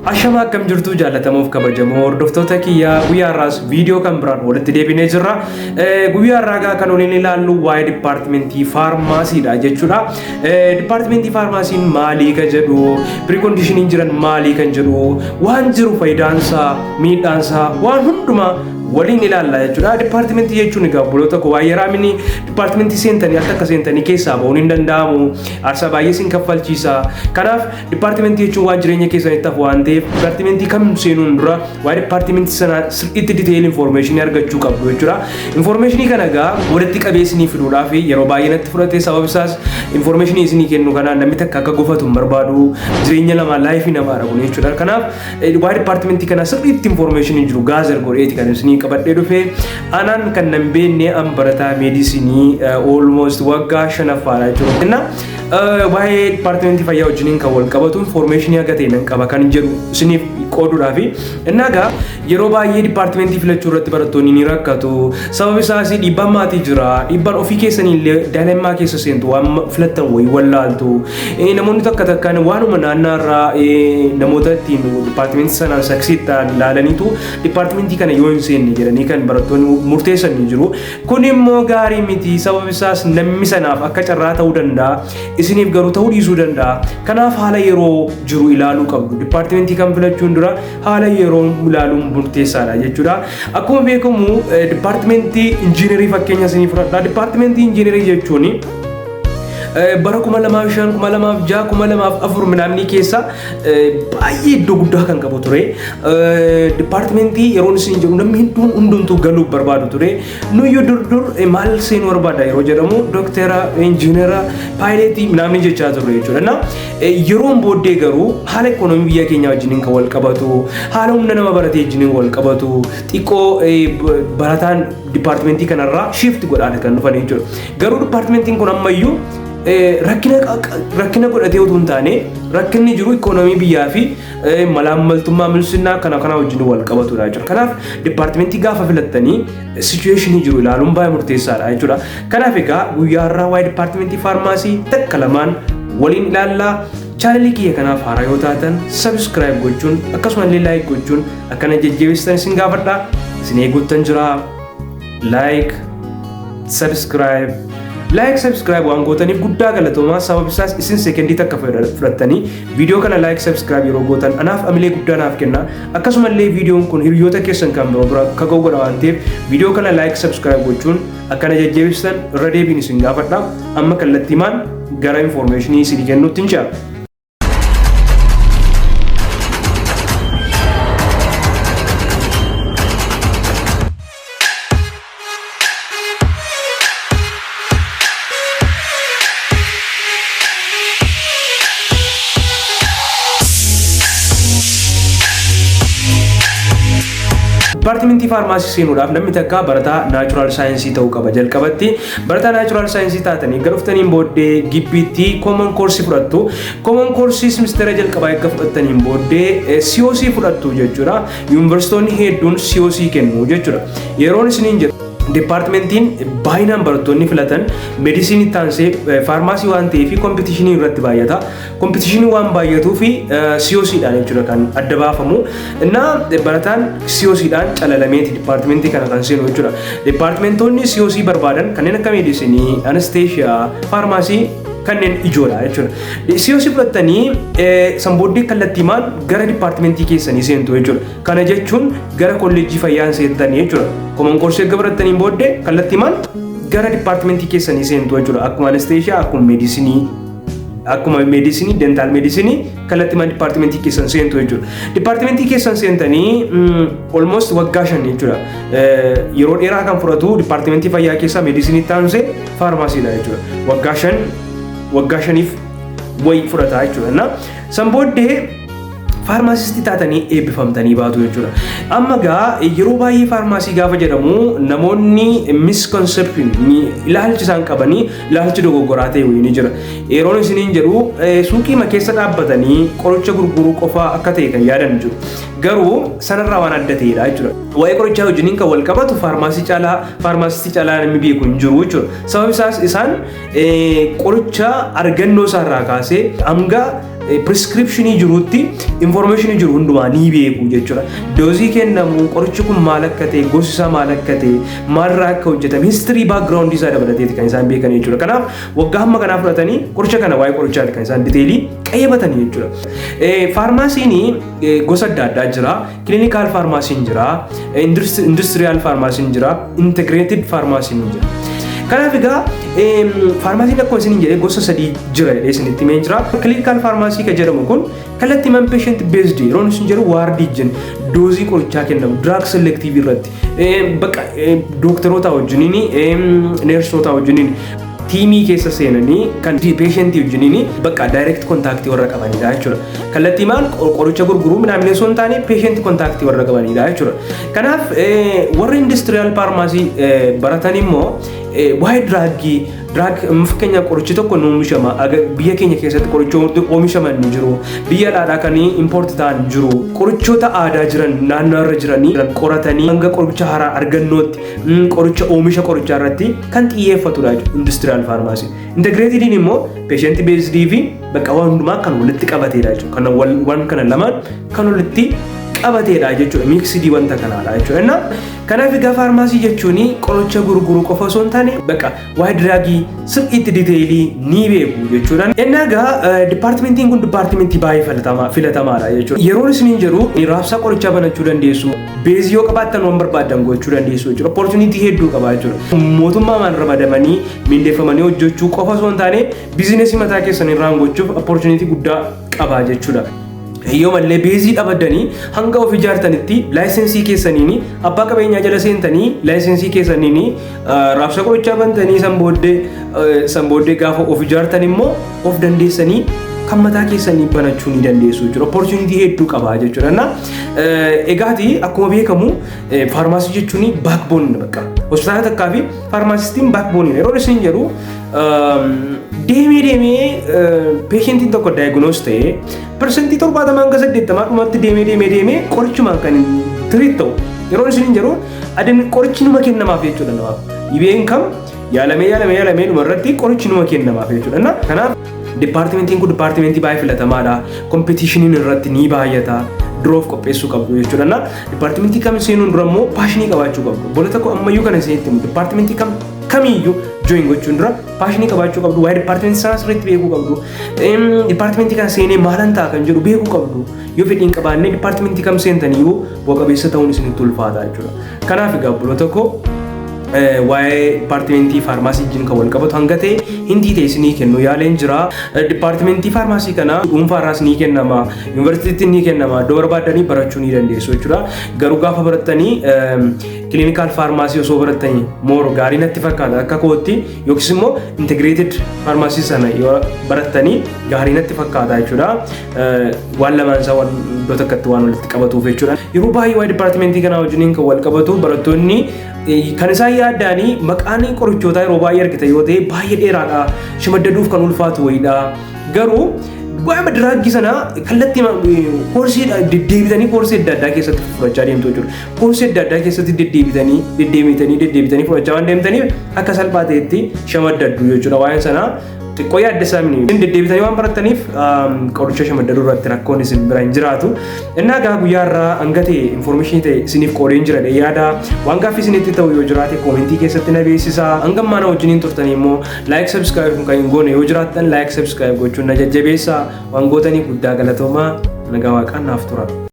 Ashama akkam jirtu jaallatamuuf kabajamoo hordoftoota kiyyaa guyyaa irraas viidiyoo kan biraan walitti deebinee jirra. Guyyaa irraa kan waliin ilaallu waa'ee dipaartimentii faarmaasiidha jechuudha. Dipaartimentii faarmaasiin maalii kan jedhu, piriikondishiniin jiran maalii kan jedhu, waan jiru faayidaansaa, miidhaansaa, waan hundumaa waliin ilaalla jechuudha. Dipaartimentii jechuun egaa buloota koo waa'ee raamini dipaartimentii seentanii akka seentanii keessaa ba'uun hin danda'amu. Aarsaa baay'ee sin kaffalchiisa. Kanaaf dipaartimentii jechuun waan jireenya keessanitti hafu waan ta'eef dipaartimentii kam seenuun dura waa'ee dipaartimentii sanaa sirriitti diteeyil infoormeeshinii argachuu qabdu jechuudha. Infoormeeshinii kana egaa walitti qabeessinii fiduudhaaf yeroo baay'ee natti fudhate sababa isaas infoormeeshinii isinii kennu kana namni takka akka gufatu hin barbaadu jireenya namaa laayifii namaa dhabuun jechuudha. Kanaaf waa'ee dipaartimentii kana sirriitti infoormeeshinii jiru gaazar godheeti kan isinii qabadhee dhufe anaan kan nan beenne an barataa meedisinii almost waggaa 5ffaadha jechuudha. Waa'ee dipaartimentii fayyaa wajjiniin kan wal qabatu infoormeeshinii akka ta'e nan qaba kan jedhu isiniif qooduudhaafi innagaa yeroo baay'ee dipaartimentii filachuu irratti barattoonni ni rakkatu. Sababa isaas dhiibbaan maatii jira, dhiibbaan ofii keessanii illee daa'immaa keessa seentu waan filattan wayii wallaaltu. Namoonni takka takkaan waanuma naannaarraa namoota ittiin dipaartimentii sanaan saksiittaan ilaalaniitu dipaartimentii kana yoo hin seenne jedhanii kan barattoonni murteessanii jiru. Kun immoo gaarii miti. Sababa isaas namni sanaaf akka carraa ta'uu danda'a, isiniif garuu ta'uu dhiisuu danda'a. Kanaaf haala yeroo jiru ilaaluu qabdu. Dipaartimentii kan filachuun dura haala yeroo ilaaluun murteessaadha jechuudha. Akkuma beekamu dipaartimentii injiinarii fakkeenya isinii fudhadha. Dipaartimentii injiinarii jechuun bara 2005, 2006, 2004 midhaamni keessa baay'ee iddoo guddaa kan qabu ture. Dipaartimentii yeroo isin jedhu namni hundumtuu galuu barbaadu ture. Nuyyuu dur maal seenuu barbaada yeroo jedhamu doktara, injiinera, paayileetii midhaamni jechaa ture jechuudha. Yeroon booddee garuu haala ikoonoomii biyya keenyaa wajjiniin kan wal qabatu, haala humna nama baratee wajjiniin wal qabatu, xiqqoo barataan dipaartimentii kanarraa shiifti godhaan kan dhufan jechuudha. Garuu dipaartimentiin kun ammayyuu rakkina godhatee utuu hin taane rakkinni jiru ikoonoomii biyyaa fi malaammaltummaa milsinnaa kana wajjin wal qabatudha jechuudha. Kanaaf dipaartimentii gaafa filattanii sichueeshinii jiru ilaaluun baay'ee murteessaadha jechuudha. Kanaaf egaa guyyaa irraa waa'ee dipaartimentii faarmaasii takka lamaan waliin ilaallaa. Chaanalii kiyya kanaaf haaraa yoo taatan sabiskiraayib gochuun akkasumallee laayik gochuun akkana jajjabeessitan isin gaafadha. Isin eeguuttan jira. Laayik, sabiskiraayib waan gootaniif guddaa galatoomaa. Sababa isaas isin seekendii takka fudhattanii viidiyoo kana laayik sabiskiraayib yeroo gootan anaaf amilee guddaa naaf kenna. Akkasumallee viidiyoon kun hiriyoota keessan kan biroo bira akka ga'u godha waan ta'eef viidiyoo kana laayik sabiskiraayib gochuun akkana jajjabeessitan irra deebiin isin gaafadha. Amma kallattiimaan gara infoormeeshinii isin kennuutti hin jira. Dipaartimentii faarmaasii seenuudhaaf namni takka barataa naachuraal saayinsii ta'uu qaba. Jalqabatti barataa naachuraal saayinsii taatanii gara dhuftaniin booddee gibbiitti koomon koorsii fudhattu. Koomon koorsii simistera jalqabaa eegga fudhattaniin booddee COC fudhattu jechuudha. Yuunivarsiitonni hedduun COC kennu jechuudha. Yeroon isiniin jedhu dipaartimentiin baay'inaan barattoonni filatan meedisinii taansee faarmaasii waan ta'eef kompitishinii irratti baay'ata. Kompitishinii waan baay'atuu fi COCdhaan jechuudha kan adda baafamu. Barataan COCdhaan calalameeti dipaartimentii kana kan seenu jechuudha. Dipaartimentoonni COC barbaadan kanneen akka meedisinii, anesteeshiyaa, faarmaasii kanneen ijoodha jechuudha. COC fudhattanii sanbooddee kallattiimaan gara dipaartimentii keessanii seentu jechuudha. Kana jechuun gara kolleejjii fayyaan seentanii jechuudha. Koomon koorsii eegga barattaniin booddee kallattiimaan gara dipaartimentii keessanii seentu jechuudha. Akkuma anesteeshiyaa, akkuma meedisinii, dentaal meedisinii kallattiimaan dipaartimentii keessan seentu jechuudha. Dipaartimentii keessan seentanii almost waggaa 5 jechuudha. Yeroo dheeraa kan fudhatu dipaartimentii fayyaa keessaa meedisinii taansee faarmaasiidha jechuudha. Waggaa 5f wayii fudhata jechuudha. Sanbooddee faarmaasistii taatanii eebbifamtanii baatu jechuudha. Amma gaa yeroo baay'ee faarmaasii gaafa jedhamu namoonni misconception ilaalchi isaan qabanii ilaalchi dogoggoraa ta'e wayii ni jira. Yeroon isiniin jedhu suuqii keessa dhaabbatanii qoricha gurguruu qofaa akka ta'e kan yaadan jiru. Garuu sanarraa waan adda ta'edha jechuudha. Waa'ee qorichaa wajjiniin kan wal qabatu faarmaasistii caalaa namni beeku hin jiru jechuudha. Sababni isaas isaan qoricha argannoo isaarraa kaasee hanga prescriptionii jirutti information jiru hundumaa ni beeku jechuudha. Doozii kennamu qorichi kun maal akka ta'e gosi isaa maal akka ta'e maalirraa akka hojjetame history background isaa dabalateeti kan isaan beekan jechuudha. Kanaaf waggaa hamma kanaa fudhatanii qoricha kana waa'ee qorichaati kan isaan diteelii qayyabatanii jechuudha. Faarmaasiin gosa adda addaa jira. Clinical faarmaasiin jira, industrial faarmaasiin jira, integrated faarmaasiin jira. Kanaaf egaa faarmaasiin akkuma isin jedhee gosa sadii jira jedhee isinitti himee jira. Clinical faarmaasii kan jedhamu kun kallattii man patient based yeroo isin jedhu waardii jennu doozii qorichaa kennamu drug selective irratti bakka dooktaroota wajjiniin neersoota wajjiniin tiimii keessa seenanii kan patientii wajjiniin bakka direct contact warra qabanidha jechuudha. Kallattii maal qoricha gurguruu midhaan osoo hin taane patient contact warra qabanidha jechuudha. Kanaaf warra industrial pharmacy baratan immoo waa'ee drug fakkeenyaaf qorichi tokko ni oomishama biyya keenya keessatti qorichoota oomishaman ni jiru biyya alaa kan import ta'an jiru qorichoota aadaa jiran naannoo irra jiranii qoratanii hanga qoricha haaraa argannootti qoricha oomisha qorichaa irratti kan xiyyeeffatudha industrial pharmacy. Integrated immoo patient based fi bakka waan hundumaa kan walitti qabateedha jechuudha. Waan kana lamaan kan walitti qabateedha jechuudha. Mixed wanta kanaadha jechuudha. Kanaaf egaa faarmaasii jechuun qoricha gurguruu qofa osoo hin taane bakka waa'ee diraagii sirriitti diteelii ni beeku jechuudha. Innaa egaa dipaartimentiin kun dipaartimentii baay'ee filatamaadha jechuudha. Yeroo isin jedhu raabsaa qorichaa banachuu dandeessu. Beezii yoo qabaattan waan barbaadan gochuu dandeessu jechuudha. Opportunity hedduu qaba jechuudha. Mootummaan ramadamanii mindeeffamanii hojjechuu qofa osoo hin taane biizinesii mataa keessan irraan gochuuf opportunity guddaa qaba jechuudha. Yoo mallee beezii dhabadanii hanga of ijaartanitti laayisensii keessaniin abbaa qabeenyaa jala seentanii laayisensii keessaniin raabsa qorichaa bantanii sanbooddee gaafa of ijaartan immoo of dandeessanii kan mataa keessanii banachuu ni dandeessu jechuudha. Opportunity hedduu qaba jechuudha. Egaati akkuma beekamu faarmaasii jechuun backbone bakka hospitaala takkaa fi faarmaasistiin backbone yeroo isin jedhu deemee patientiin tokko diagnose ta'ee persentii 70 hanga 80 dhumatti deemee qorichumaan kan treat ta'u yeroo isin jedhu adeemni qorichi numa kennamaaf jechuudha namaaf. Dhibeen kam yaalamee dhuma irratti qorichi numa kennamaaf jechuudha. Kanaaf dipaartimentiin kun dipaartimentii baay'ee filatamaadha. Kompetiishiniin irratti ni baay'ata. Duroof qopheessuu qabdu jechuudha. Dipaartimentii kam seenuun dura immoo paashinii qabaachuu qabdu. Bola tokko ammayyuu kana isinitti himu dipaartimentii kamiyyuu join gochuun dura paashinii qabaachuu qabdu. Waa'ee dipaartimentii sanaa sirriitti beekuu qabdu. Dipaartimentii kana seenee maalan ta'a kan jedhu beekuu qabdu. Yoo fedhiin qabaanne dipaartimentii kam seentaniyyuu bu'a qabeessa ta'uun isinitti ulfaata jechuudha. Kanaaf egaa bola tokko waa'ee dipaartimentii faarmaasii wajjin kan wal qabatu hanga ta'e hindii ta'e isinii kennu yaaleen jira. Dipaartimentii faarmaasii kana dhuunfaarraas ni kennama, yuunivarsiitiitti ni kennama, iddoo barbaadanii barachuu ni dandeessu jechuudha. Garuu gaafa barattanii clinical faarmaasii osoo barattanii moor gaarii natti fakkaata akka kootti yookiis immoo integrated faarmaasii sana yoo barattanii gaarii natti fakkaata jechuudha. Waan lamaan isaa waan iddoo takkatti waan walitti qabatuuf jechuudha. Yeroo baay'ee waa'ee dipaartimentii kanaa wajjin kan wal qabatu barattoonni kan isaan yaaddaanii maqaan qorichootaa yeroo baay'ee argite yoo ta'e baay'ee dheeraadha. Shimaddaduuf kan ulfaatu wayiidha. Garuu waa'ee diraagii sana kallattii koorsii deddeebitanii koorsii adda addaa keessatti fudhachaa deemtu jechuudha. Koorsii adda addaa keessatti deddeebitanii fudhachaa waan deemtaniif akka salphaa ta'etti shamaddaddu jechuudha. Waa'een sanaa xiqqoo yaadda isaa deddeebitanii waan barataniif qoricha shamaddaduu irratti rakkoon isin bira hin jiraatu. Innaa gaa guyyaa irraa hanga ta'e information ta'e isiniif qoodeen jira yaada waan gaaffii isinitti ta'u yoo jiraate koomentii keessatti na beeksisaa. Hanga ammaa na wajjiniin turtanii immoo like subscribe kan hin goone yoo jiraattan like subscribe gochuun na jajjabeessaa. Waan gootanii guddaa galatoomaa nagaa waaqaan naaf tura.